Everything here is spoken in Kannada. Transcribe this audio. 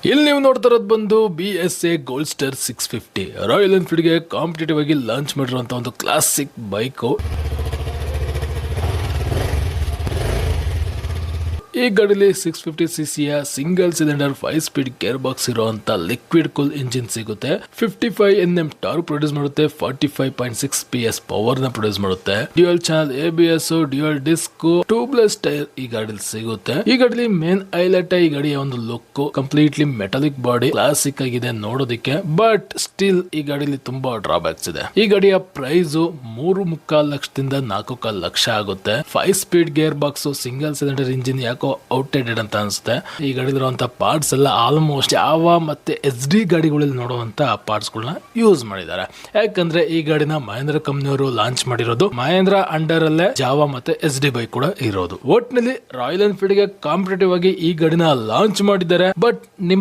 ಇಲ್ಲಿ ನೀವು ನೋಡ್ತಾ ಇರೋದು ಬಂದು BSA ಗೋಲ್ಡ್ಸ್ಟರ್ 650 ರಾಯಲ್ ಎನ್ಫೀಲ್ಡ್ ಗೆ ಕಾಂಪಿಟೇಟಿವ್ ಆಗಿ ಲಾಂಚ್ ಮಾಡಿರುವಂತಹ ಒಂದು ಕ್ಲಾಸಿಕ್ ಬೈಕ್. ಈ ಗಾಡಿಲಿ 650cc single cylinder 5 speed gear box ಇರುವಂತ ಲಿಕ್ವಿಡ್ ಕೂಲ್ ಇಂಜಿನ್ ಸಿಗುತ್ತೆ. 55 Nm ಟಾರ್ಕ್ ಪ್ರೊಡ್ಯೂಸ್ ಮಾಡುತ್ತೆ. 45.6 PS ಪವರ್ ನ ಪ್ರೊಡ್ಯೂಸ್ ಮಾಡುತ್ತೆ. Dual channel ABS, dual disc, tubeless tyre ಈ ಗಾಡಿಲಿ ಸಿಗುತ್ತೆ. ಈ ಗಾಡಿಲಿ ಮೇನ್ ಹೈಲೈಟ್ ಈ ಗಾಡಿಯ ಒಂದು look completely metallic body, classic ಆಗಿದೆ ನೋಡೋದಕ್ಕೆ. ಬಟ್ ಸ್ಟಿಲ್ ಈ ಗಾಡಿಲಿ ತುಂಬಾ ಡ್ರಾಬ್ಯಾಕ್ಸ್ ಇದೆ. ಈ ಗಾಡಿಯ ಪ್ರೈಸ್ 3.5 ಲಕ್ಷದಿಂದ 4.5 ಲಕ್ಷ ಆಗುತ್ತೆ. 5 speed gear box, single cylinder engine ಯಾಕೋ ಔಟ್ಡೇಟೆಡ್ ಅಂತ ಅನ್ಸುತ್ತೆ. ಈ ಗಾಡಿಲಿರುವಂತ ಪಾರ್ಟ್ಸ್ ಎಲ್ಲ ಆಲ್ಮೋಸ್ಟ್ ಜಾವಾ ಮತ್ತೆ SD ಗಾಡಿಗಳಲ್ಲಿ ನೋಡುವಂತ ಪಾರ್ಟ್ಸ್ ಗಳನ್ನ ಯೂಸ್ ಮಾಡಿದ್ದಾರೆ. ಯಾಕಂದ್ರೆ ಈ ಗಾಡಿನ ಮಹೇಂದ್ರ ಕಂಪನಿಯವರು ಲಾಂಚ್ ಮಾಡಿರೋದು. ಮಹೇಂದ್ರ ಅಂಡರ್ ಅಲ್ಲೇ ಜಾವಾ ಮತ್ತೆ SD ಬೈಕ್ ಕೂಡ ಇರೋದು. ಒಟ್ನಲ್ಲಿ ರಾಯಲ್ ಎನ್ಫೀಲ್ಡ್ ಗೆ ಕಾಂಪಿಟೇಟಿವ್ ಆಗಿ ಈ ಗಾಡಿನ ಲಾಂಚ್ ಮಾಡಿದ್ದಾರೆ. ಬಟ್ ನಿಮ್